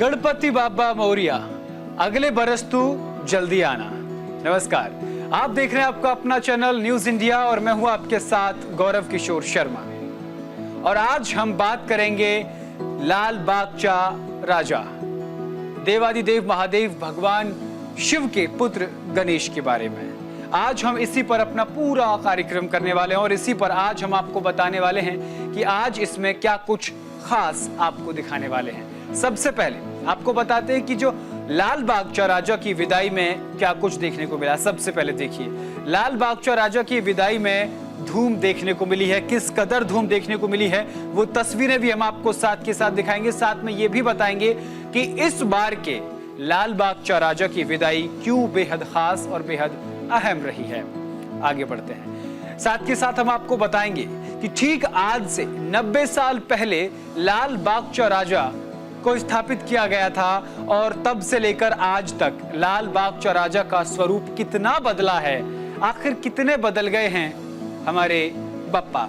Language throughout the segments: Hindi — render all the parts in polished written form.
गणपति बाबा मोरिया, अगले बरस तू जल्दी आना। नमस्कार, आप देख रहे हैं आपका अपना चैनल न्यूज इंडिया और मैं हूं आपके साथ गौरव किशोर शर्मा। और आज हम बात करेंगे लाल बागचा राजा, देवादिदेव महादेव भगवान शिव के पुत्र गणेश के बारे में। आज हम इसी पर अपना पूरा कार्यक्रम करने वाले हैं और इसी पर आज हम आपको बताने वाले हैं कि आज इसमें क्या कुछ खास आपको दिखाने वाले हैं। सबसे पहले आपको बताते हैं कि जो लाल बागचा राजा की विदाई में क्या कुछ देखने को मिला। सबसे पहले देखिए, लाल बागचा राजा की विदाई में धूम देखने को मिली है। किस कदर धूम देखने को मिली है वो तस्वीरें भी हम आपको साथ के साथ दिखाएंगे। साथ में ये भी बताएंगे कि इस बार के लाल बागचा राजा की विदाई क्यों बेहद खास और बेहद अहम रही है। आगे बढ़ते हैं, साथ के साथ हम आपको बताएंगे कि ठीक आज से 90 साल पहले लाल बागचा राजा को स्थापित किया गया था और तब से लेकर आज तक लाल बागचा राजा का स्वरूप कितना बदला है, आखिर कितने बदल गए हैं हमारे बप्पा।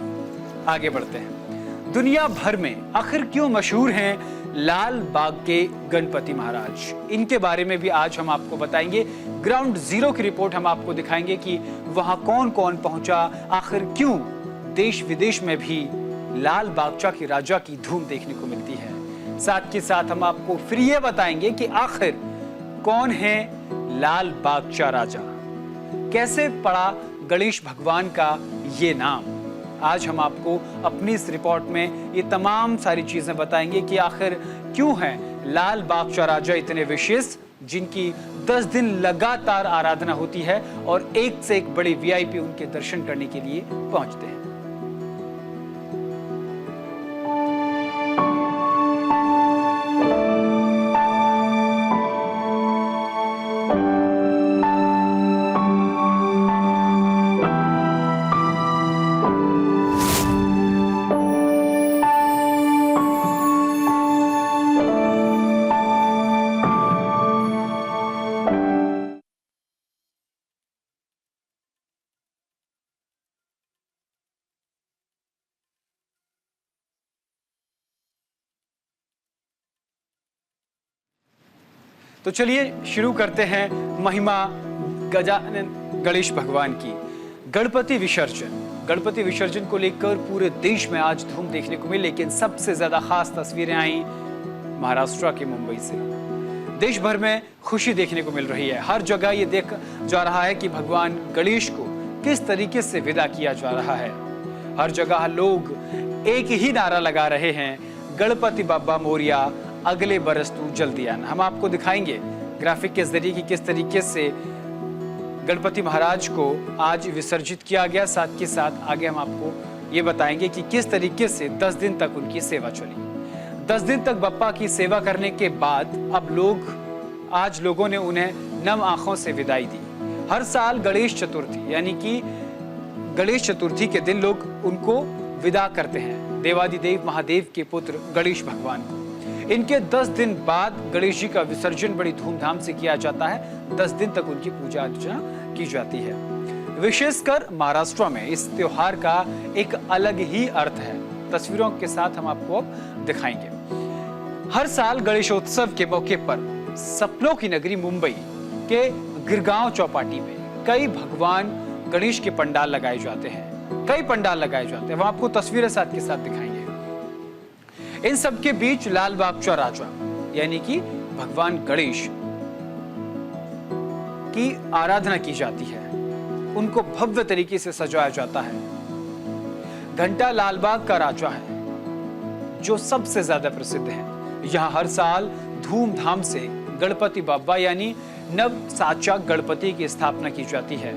आगे बढ़ते हैं, दुनिया भर में आखिर क्यों मशहूर हैं लाल बाग के गणपति महाराज, इनके बारे में भी आज हम आपको बताएंगे। ग्राउंड जीरो की रिपोर्ट हम आपको दिखाएंगे कि वहां कौन कौन पहुंचा, आखिर क्यों देश विदेश में भी लाल बागचा की राजा की धूम देखने को मिलती है। साथ के साथ हम आपको फिर ये बताएंगे कि आखिर कौन है लाल बागचा राजा, कैसे पड़ा गणेश भगवान का ये नाम। आज हम आपको अपनी इस रिपोर्ट में ये तमाम सारी चीजें बताएंगे कि आखिर क्यों है लाल बागचा राजा इतने विशेष, जिनकी 10 दिन लगातार आराधना होती है और एक से एक बड़े वीआईपी उनके दर्शन करने के लिए पहुंचते हैं। तो चलिए शुरू करते हैं महिमा गजानन गणेश भगवान की। गणपति विसर्जन को लेकर पूरे देश में आज धूम देखने को मिली, लेकिन सबसे ज्यादा खास तस्वीरें आई महाराष्ट्र के मुंबई से। देश भर में खुशी देखने को मिल रही है। हर जगह ये देख जा रहा है कि भगवान गणेश को किस तरीके से विदा किया जा रहा है। हर जगह लोग एक ही नारा लगा रहे हैं, गणपति बाबा मोरिया, अगले बरस तू जल्दी आना। हम आपको दिखाएंगे ग्राफिक के जरिए कि किस तरीके से गणपति महाराज को आज विसर्जित किया गया। साथ के साथ आगे हम आपको ये बताएंगे कि किस तरीके से 10 दिन तक उनकी सेवा चली। 10 दिन तक बप्पा की सेवा करने के बाद अब आज लोगों ने उन्हें नम आंखों से विदाई दी। हर साल गणेश चतुर्थी यानी कि गणेश चतुर्थी के दिन लोग उनको विदा करते हैं, देवादिदेव महादेव के पुत्र गणेश भगवान को। इनके 10 दिन बाद गणेश जी का विसर्जन बड़ी धूमधाम से किया जाता है। 10 दिन तक उनकी पूजा अर्चना की जाती है। विशेषकर महाराष्ट्र में इस त्योहार का एक अलग ही अर्थ है। तस्वीरों के साथ हम आपको अब दिखाएंगे। हर साल गणेशोत्सव के मौके पर सपनों की नगरी मुंबई के गिरगांव चौपाटी में कई भगवान गणेश के पंडाल लगाए जाते हैं। वहां आपको तस्वीरें साथ के साथ दिखाएंगे। इन सब के बीच लाल बागचा राजा यानी कि भगवान गणेश की आराधना की जाती है। उनको भव्य तरीके से सजाया जाता है। घंटा लालबाग का राजा है जो सबसे ज्यादा प्रसिद्ध है। यहां हर साल धूमधाम से गणपति बाबा यानी नव साचा गणपति की स्थापना की जाती है।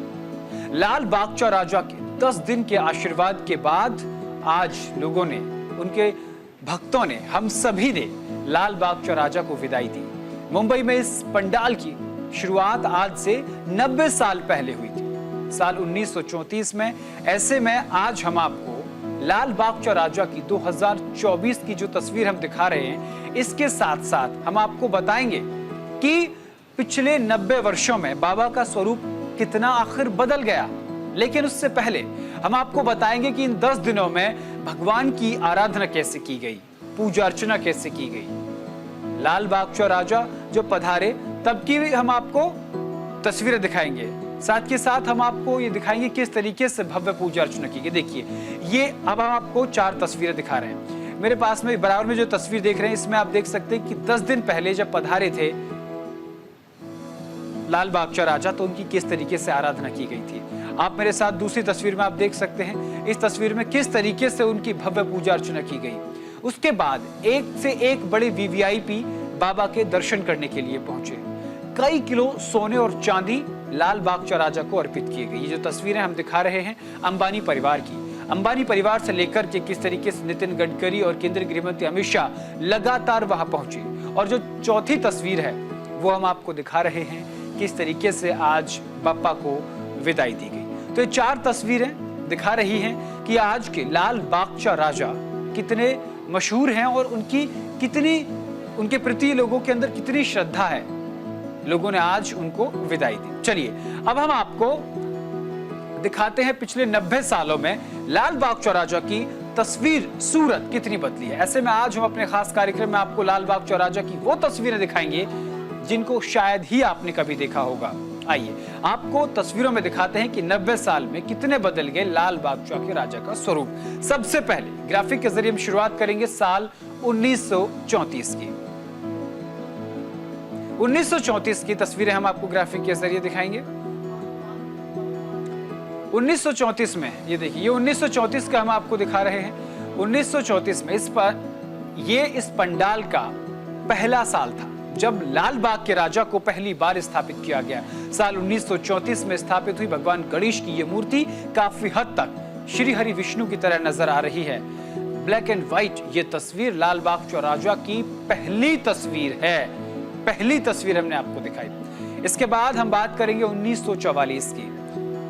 लाल बागचा राजा के 10 दिन के आशीर्वाद के बाद आज लोगों ने, उनके भक्तों ने, हम सभी ने लाल बागचा राजा को विदाई दी। मुंबई में इस पंडाल की शुरुआत आज से 90 साल पहले हुई थी, साल 1934 में। ऐसे में आज हम आपको लाल बागचा राजा की 2024 की जो तस्वीर हम दिखा रहे हैं, इसके साथ साथ हम आपको बताएंगे कि पिछले 90 वर्षों में बाबा का स्वरूप कितना आखिर बदल गया। लेकिन उससे पहले हम आपको बताएंगे कि इन 10 दिनों में भगवान की आराधना कैसे की गई, पूजा अर्चना कैसे की गई। लाल बाग चौराहा जो पधारे तब की हम आपको तस्वीरें दिखाएंगे। साथ के साथ हम आपको ये दिखाएंगे किस तरीके से भव्य पूजा अर्चना की गई। देखिए, ये अब हम आपको 4 तस्वीरें दिखा रहे हैं। मेरे पास में बराबर में जो तस्वीर देख रहे हैं, इसमें आप देख सकते हैं कि 10 दिन पहले जब पधारे थे लाल बाग चौराहा, तो उनकी किस तरीके से आराधना की गई थी। आप मेरे साथ दूसरी तस्वीर में आप देख सकते हैं, इस तस्वीर में किस तरीके से उनकी भव्य पूजा अर्चना की गई। उसके बाद एक से एक बड़े वीवीआईपी बाबा के दर्शन करने के लिए पहुंचे। कई किलो सोने और चांदी लाल बाग चौराहा को अर्पित किए गए। ये जो तस्वीरें हम दिखा रहे हैं अंबानी परिवार की, अंबानी परिवार से लेकर के किस तरीके से नितिन गडकरी और केंद्रीय गृह मंत्री अमित शाह लगातार वहां पहुंचे। और जो चौथी तस्वीर है वो हम आपको दिखा रहे हैं किस तरीके से आज बप्पा को विदाई दी गई। तो ये 4 तस्वीरें दिखा रही हैं कि आज के लाल बाग चौराहा कितने मशहूर हैं और उनके प्रति लोगों के अंदर कितनी श्रद्धा है। लोगों ने आज उनको विदाई दी। चलिए अब हम आपको दिखाते हैं पिछले 90 सालों में लाल बाग चौराहा की तस्वीर सूरत कितनी बदली है। ऐसे में आज हम अपने खास कार्यक्रम में आपको लाल बाग चौराहा की वो तस्वीरें दिखाएंगे जिनको शायद ही आपने कभी देखा होगा। आइए आपको तस्वीरों में दिखाते हैं कि 90 साल में कितने बदल गए लाल बाग चौराहा का स्वरूप। सबसे पहले ग्राफिक के जरिए हम शुरुआत करेंगे साल 1934 की। 1934 की तस्वीरें हम आपको ग्राफिक के जरिए दिखाएंगे। 1934 में ये देखिए, ये 1934 का हम आपको दिखा रहे हैं। 1934 में इस पंडाल का पहला साल था जब लाल बाग के राजा को पहली बार स्थापित किया गया। साल 1934 में स्थापित हुई भगवान गणेश की ये मूर्ति काफी हद तक श्री हरि विष्णु की तरह नजर आ रही है। ब्लैक एंड व्हाइट ये तस्वीर लाल बाग चौराहा की पहली तस्वीर है। पहली तस्वीर हमने आपको दिखाई। इसके बाद हम बात करेंगे 1944 की।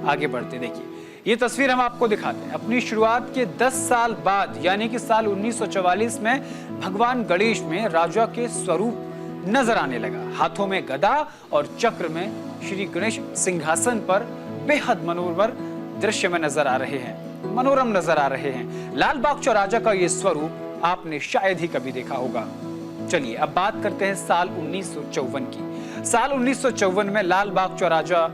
आगे बढ़ते देखिए, ये तस्वीर हम आपको दिखाते हैं। अपनी शुरुआत के 10 साल बाद यानी कि साल 1944 में भगवान गणेश में राजा के स्वरूप नजर आने लगा। हाथों में गदा और चक्र में श्री गणेश सिंहासन पर बेहद मनोरम दृश्य में नजर आ रहे हैं, मनोरम नजर आ रहे हैं। लाल बाग चौराहा का ये स्वरूप आपने शायद ही कभी देखा होगा। चलिए अब बात करते हैं साल 1954 की। साल 1954 में लाल बाग चौराहा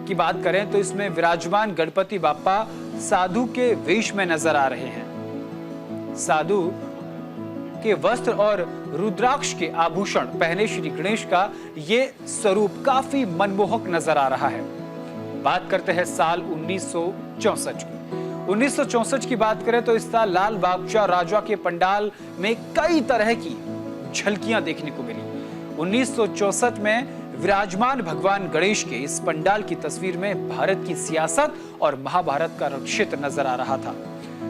की बात करें तो इसमें विराजमान गणपति बाप्पा साधु के वेश में नजर आ रहे हैं। साधु के वस्त्र और रुद्राक्ष के आभूषण पहने श्री गणेश का ये स्वरूप काफी मनमोहक नजर आ रहा है। बात करते हैं साल 1964 की। 1964 की बात करें तो इस साल लाल बाग चौराहा के पंडाल में कई तरह की झलकियां देखने को मिली। 1964 में विराजमान भगवान गणेश के इस पंडाल की तस्वीर में भारत की सियासत और महाभारत का क्षेत्र नजर आ रहा था।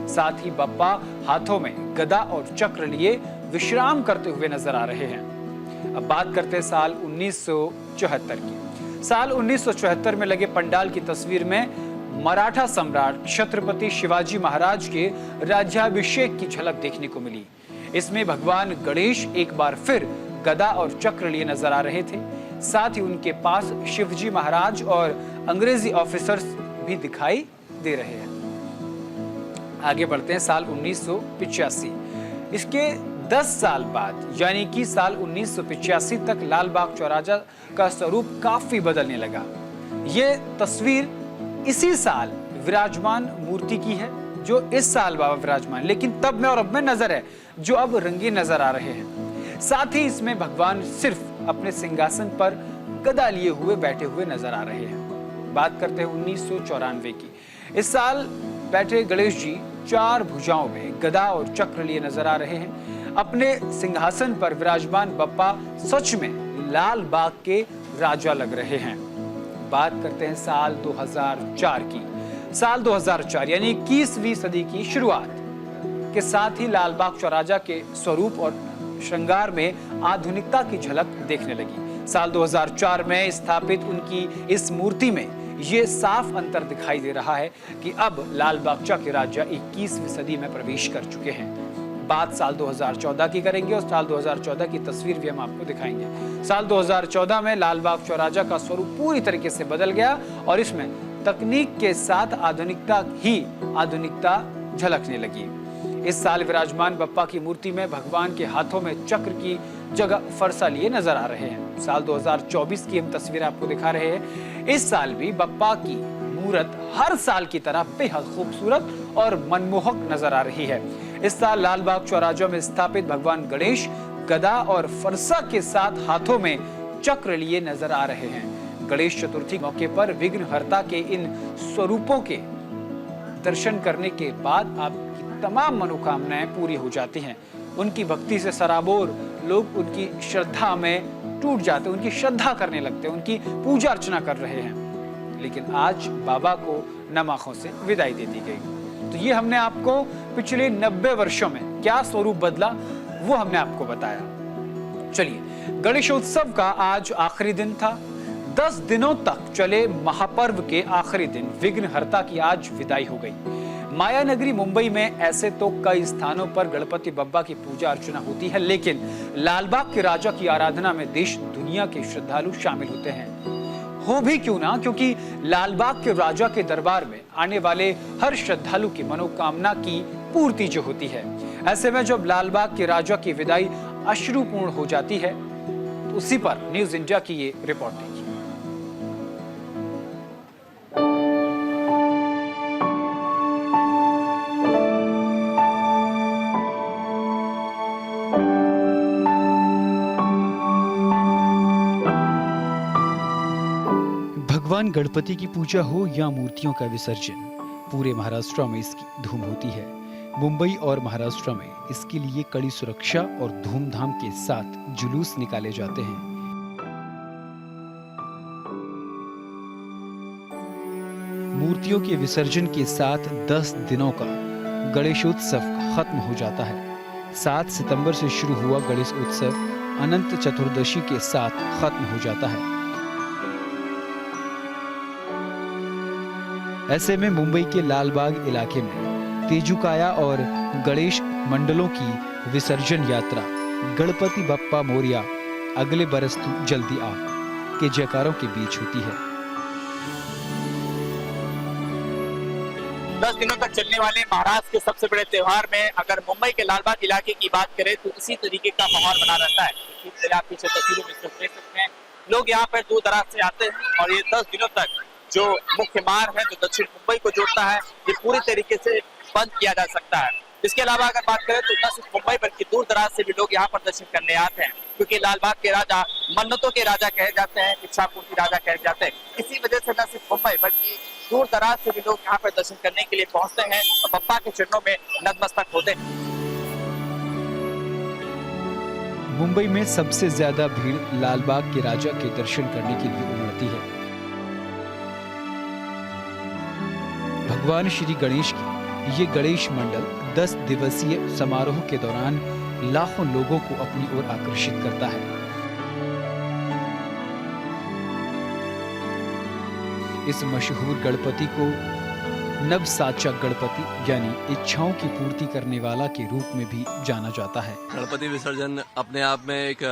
साथ ही बप्पा हाथों में गदा और चक्र लिए विश्राम करते हुए नजर आ रहे हैं। अब बात करते हैं साल 1974 की। साल 1974 में लगे पंडाल की तस्वीर में मराठा सम्राट छत्रपति शिवाजी महाराज के राज्याभिषेक की झलक देखने को मिली। इसमें भगवान गणेश एक बार फिर गदा और चक्र लिए नजर आ रहे थे। साथ ही उनके पास शिवजी महाराज और अंग्रेजी ऑफिसर्स भी दिखाई दे रहे हैं। आगे बढ़ते हैं साल 1985। इसके 10 साल बाद यानी कि साल 1985 तक लाल बाग चौराहा का स्वरूप काफी बदलने लगा। ये तस्वीर इसी साल विराजमान मूर्ति की है जो इस साल बाबा विराजमान, लेकिन तब में और अब में नजर है जो अब रंगीन नजर आ रहे हैं। साथ ही इसमें भगवान सिर्फ अपने सिंहासन पर गदा लिए हुए बैठे हुए नजर आ रहे हैं। बात करते हैं 1994 की। इस साल बैठे गणेश जी 4 भुजाओं में गदा और चक्र लिए नजर आ रहे हैं। अपने सिंहासन पर विराजमान बप्पा सच में लाल बाग के राजा लग रहे हैं। बात करते हैं साल 2004 की। साल 2004 यानी 21वीं सदी की शुरुआत के साथ ही लाल बाग चौराहा के स्वरूप और श्रृंगार में आधुनिकता की झलक देखने लगी। साल 2004 में स्थापित उनकी इस मूर्ति में ये साफ अंतर दिखाई दे रहा है कि अब लाल बाग चौराहा 21वीं सदी में प्रवेश कर चुके हैं। बात साल 2014 की करेंगे और साल 2014 की तस्वीर भी हम आपको दिखाएंगे। साल 2014 में लाल बाग चौराहा का स्वरूप पूरी तरीके से बदल गया और इसमें तकनीक के साथ आधुनिकता झलकने लगी। इस साल विराजमान बप्पा की मूर्ति में भगवान के हाथों में चक्र की जगह फरसा लिए नजर आ रहे हैं। साल 2024 की हम तस्वीरें आपको दिखा रहे हैं। इस साल भी बप्पा की मूर्त हर साल की तरह बेहद खूबसूरत और मनमोहक नजर आ रही है। इस साल लालबाग चौराहा में स्थापित भगवान गणेश गदा और फरसा के साथ हाथों में चक्र लिए नजर आ रहे हैं। गणेश चतुर्थी मौके पर विघ्नहर्ता के इन स्वरूपों के दर्शन करने के बाद आपकी तमाम मनोकामनाएं पूरी हो जाती हैं। उनकी भक्ति से सराबोर लोग उनकी श्रद्धा में टूट जाते हैं, उनकी श्रद्धा करने लगते हैं, उनकी पूजा अर्चना कर रहे हैं। लेकिन आज बाबा को नम आंखों से विदाई दे दी गई। तो ये हमने आपको पिछले 90 वर्षों में क्या स्वरूप बदला वो हमने आपको बताया। चलिए, गणेशोत्सव का आज आखिरी दिन था। 10 दिनों तक चले महापर्व के आखिरी दिन विघ्नहर्ता की आज विदाई हो गई। माया नगरी मुंबई में ऐसे तो कई स्थानों पर गणपति बप्पा की पूजा अर्चना होती है, लेकिन लालबाग के राजा की आराधना में देश दुनिया के श्रद्धालु शामिल होते हैं। हो भी क्यों ना, क्योंकि लालबाग के राजा के दरबार में आने वाले हर श्रद्धालु की मनोकामना की पूर्ति जो होती है। ऐसे में जब लालबाग के राजा की विदाई अश्रुपूर्ण हो जाती है, तो उसी पर न्यूज इंडिया की ये रिपोर्ट देखिए। भगवान गणपति की पूजा हो या मूर्तियों का विसर्जन, पूरे महाराष्ट्र में इसकी धूम होती है। मुंबई और महाराष्ट्र में इसके लिए कड़ी सुरक्षा और धूमधाम के साथ जुलूस निकाले जाते हैं। मूर्तियों के विसर्जन के साथ 10 दिनों का गणेशोत्सव खत्म हो जाता है। 7 सितंबर से शुरू हुआ गणेश उत्सव अनंत चतुर्दशी के साथ खत्म हो जाता है। ऐसे में मुंबई के लालबाग इलाके में तेजुकाया और गणेश मंडलों की विसर्जन यात्रा गणपति बप्पा मोरिया अगले बरस तू जल्दी आ के जयकारों के बीच होती है। 10 दिनों तक चलने वाले महाराष्ट्र के सबसे बड़े त्योहार में अगर मुंबई के लालबाग इलाके की बात करें तो इसी तरीके का माहौल बना रहता है। आप पीछे तस्वीरों में देख सकते हैं, लोग यहाँ पर दूर दराज से आते हैं और ये 10 दिनों तक जो मुख्य मार्ग है जो दक्षिण मुंबई को जोड़ता है, ये पूरी तरीके से बंद किया जा सकता है। इसके अलावा अगर बात करें तो न सिर्फ मुंबई बल्कि दूर दराज से भी लोग यहाँ पर दर्शन करने आते हैं, क्योंकि लालबाग के राजा मन्नतों के राजा कहे जाते हैं, इच्छा पूर्ति राजा कहे जाते हैं। इसी वजह से न सिर्फ मुंबई बल्कि दूर दराज से भी लोग यहाँ पर दर्शन करने के लिए पहुंचते हैं और बप्पा के चरणों में नतमस्तक होते हैं। मुंबई में सबसे ज्यादा भीड़ लालबाग के राजा के दर्शन करने के लिए उमड़ती है। भगवान श्री गणेश की ये गणेश मंडल 10 दिवसीय समारोह के दौरान लाखों लोगों को अपनी ओर आकर्षित करता है। इस मशहूर गणपति को नवसाचा गणपति यानी इच्छाओं की पूर्ति करने वाला के रूप में भी जाना जाता है। गणपति विसर्जन अपने आप में एक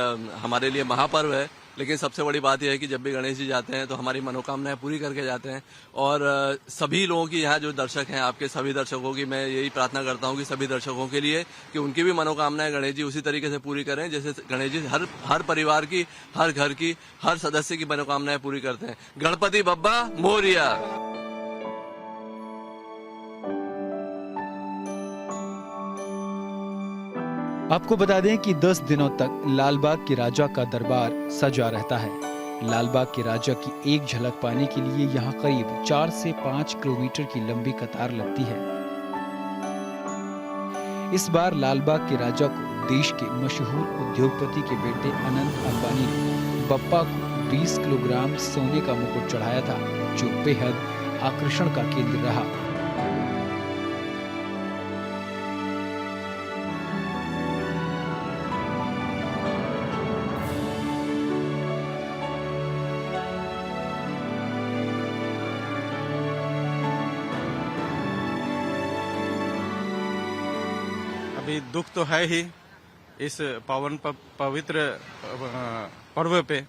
हमारे लिए महापर्व है, लेकिन सबसे बड़ी बात यह है कि जब भी गणेश जी जाते हैं तो हमारी मनोकामनाएं पूरी करके जाते हैं। और सभी लोगों की यहाँ जो दर्शक हैं, आपके सभी दर्शकों की मैं यही प्रार्थना करता हूँ कि सभी दर्शकों के लिए कि उनकी भी मनोकामनाएं गणेश जी उसी तरीके से पूरी करें जैसे गणेश जी हर परिवार की, हर घर की, हर सदस्य की मनोकामनाएं पूरी करते हैं। गणपति बप्पा मोरिया। आपको बता दें कि 10 दिनों तक लालबाग के राजा का दरबार सजा रहता है। लालबाग के राजा की एक झलक पाने के लिए यहाँ करीब 4 से 5 किलोमीटर की लंबी कतार लगती है। इस बार लालबाग के राजा को देश के मशहूर उद्योगपति के बेटे अनंत अंबानी ने बप्पा को 20 किलोग्राम सोने का मुकुट चढ़ाया था, जो बेहद आकर्षण का केंद्र रहा। अभी दुख तो है ही इस पावन पवित्र पर्व पे,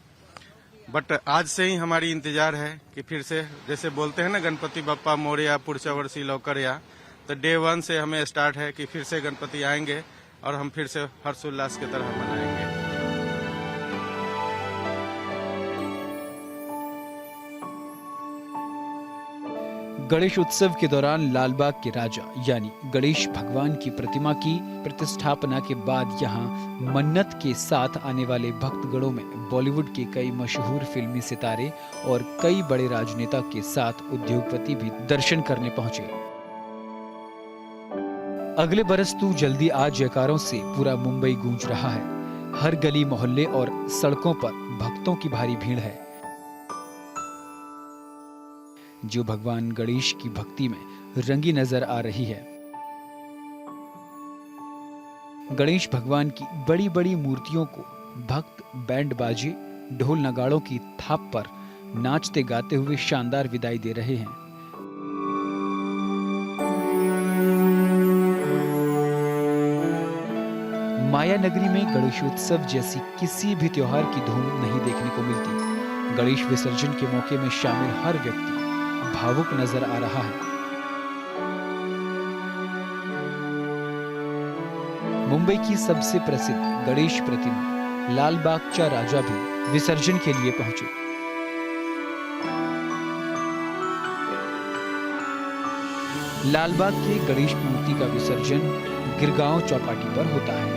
बट आज से ही हमारी इंतजार है कि फिर से जैसे बोलते हैं ना गणपति बप्पा मोरिया पुरचा वर्षी लौकरिया, तो डे 1 से हमें स्टार्ट है कि फिर से गणपति आएंगे और हम फिर से हर्षोल्लास की तरह मनाएंगे। गणेश उत्सव के दौरान लालबाग के राजा यानी गणेश भगवान की प्रतिमा की प्रतिष्ठापना के बाद यहां मन्नत के साथ आने वाले भक्तगणों में बॉलीवुड के कई मशहूर फिल्मी सितारे और कई बड़े राजनेता के साथ उद्योगपति भी दर्शन करने पहुंचे। अगले बरस तू जल्दी आ जयकारों से पूरा मुंबई गूंज रहा है। हर गली मोहल्ले और सड़कों पर भक्तों की भारी भीड़ है जो भगवान गणेश की भक्ति में रंगी नजर आ रही है। गणेश भगवान की बड़ी बड़ी मूर्तियों को भक्त बैंड बाजे ढोल नगाड़ों की थाप पर नाचते गाते हुए शानदार विदाई दे रहे हैं। माया नगरी में गणेशोत्सव जैसी किसी भी त्योहार की धूम नहीं देखने को मिलती। गणेश विसर्जन के मौके में शामिल हर व्यक्ति भावुक नजर आ रहा है। मुंबई की सबसे प्रसिद्ध गणेश प्रतिमा लालबागचा राजा भी विसर्जन के लिए पहुंचे। लालबाग के गणेश मूर्ति का विसर्जन गिरगांव चौपाटी पर होता है।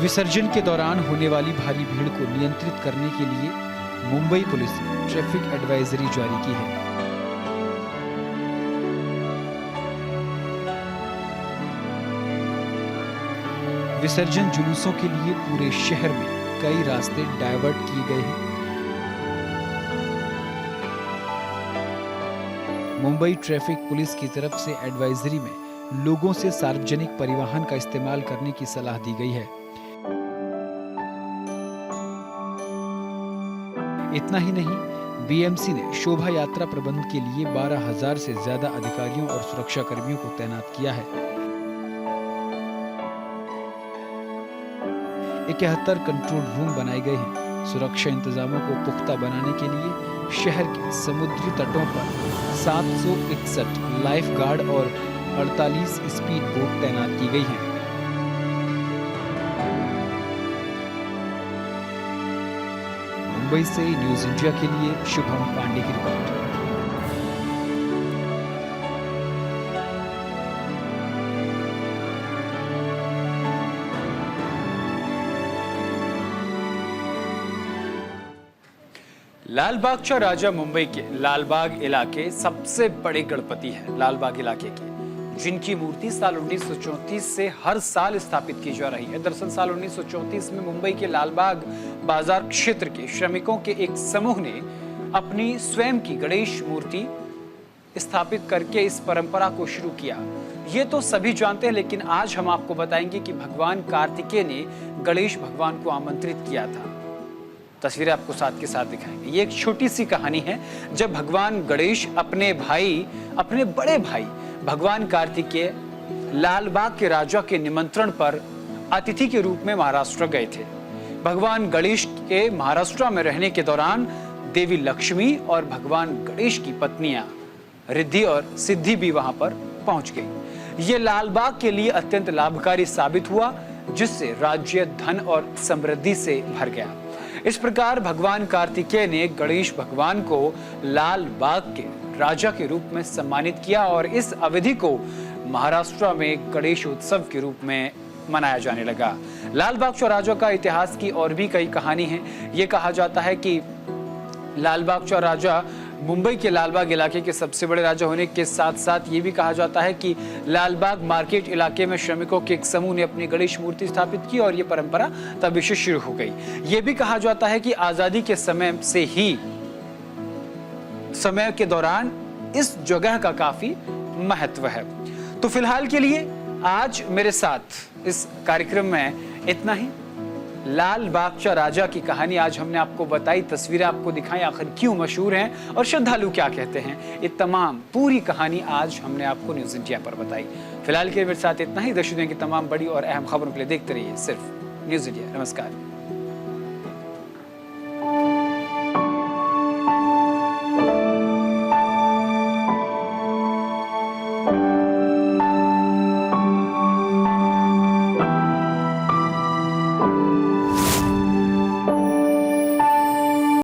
विसर्जन के दौरान होने वाली भारी भीड़ को नियंत्रित करने के लिए मुंबई पुलिस ने ट्रैफिक एडवाइजरी जारी की है। विसर्जन जुलूसों के लिए पूरे शहर में कई रास्ते डायवर्ट किए गए हैं। मुंबई ट्रैफिक पुलिस की तरफ से एडवाइजरी में लोगों से सार्वजनिक परिवहन का इस्तेमाल करने की सलाह दी गई है। इतना ही नहीं, बीएमसी ने शोभा यात्रा प्रबंध के लिए 12,000 से ज्यादा अधिकारियों और सुरक्षा कर्मियों को तैनात किया है। 71 कंट्रोल रूम बनाए गए हैं। सुरक्षा इंतजामों को पुख्ता बनाने के लिए शहर के समुद्री तटों पर 761 लाइफ गार्ड और 48 स्पीड बोट तैनात की गई हैं। मुंबई से न्यूज इंडिया के लिए शुभम पांडे की रिपोर्ट। लालबागचा राजा मुंबई के लालबाग इलाके सबसे बड़े गणपति हैं। लालबाग इलाके के जिनकी मूर्ति साल 1934 से हर साल स्थापित की जा रही है। दरअसल साल 1934 में मुंबई के लालबाग बाजार क्षेत्र के श्रमिकों के एक समूह ने अपनी स्वयं की गणेश मूर्ति स्थापित करके इस परंपरा को शुरू किया। ये तो सभी जानते हैं, लेकिन आज हम आपको बताएंगे कि भगवान कार्तिकेय ने गणेश भगवान को आमंत्रित किया था। तस्वीरें आपको साथ के साथ दिखाएंगे। ये एक छोटी सी कहानी है जब भगवान गणेश अपने बड़े भाई भगवान कार्तिकेय लालबाग के राजा के निमंत्रण पर अतिथि के रूप में महाराष्ट्र गए थे। भगवान गणेश के महाराष्ट्र में रहने के दौरान देवी लक्ष्मी और भगवान गणेश की पत्नियां रिद्धि और सिद्धि भी वहां पर पहुंच गई। ये लालबाग के लिए अत्यंत लाभकारी साबित हुआ, जिससे राज्य धन और समृद्धि से भर गया। इस प्रकार भगवान कार्तिकेय ने गणेश भगवान को लालबाग के राजा के रूप में सम्मानित किया और इस अवधि को महाराष्ट्र में गणेश उत्सव के रूप में मनाया जाने लगा। लालबागचा राजा का इतिहास की और भी कई कहानी है। ये कहा जाता है कि लालबागचा राजा मुंबई के लालबाग इलाके के सबसे बड़े राजा होने के साथ साथ ये भी कहा जाता है कि लालबाग मार्केट इलाके में श्रमिकों के एक समूह ने अपनी गणेश मूर्ति स्थापित की और ये परंपरा तभी से शुरू हो गई। ये भी कहा जाता है कि आजादी के समय से ही समय के दौरान इस जगह का काफी महत्व है। तो फिलहाल के लिए आज मेरे साथ इस कार्यक्रम में इतना ही। लालबागचा राजा की कहानी आज हमने आपको बताई, तस्वीरें आपको दिखाई, आखिर क्यों मशहूर हैं और श्रद्धालु क्या कहते हैं, ये तमाम पूरी कहानी आज हमने आपको न्यूज इंडिया पर बताई। फिलहाल के मेरे साथ इतना ही। देश दुनिया की तमाम बड़ी और अहम खबरों के लिए देखते रहिए सिर्फ न्यूज इंडिया। नमस्कार।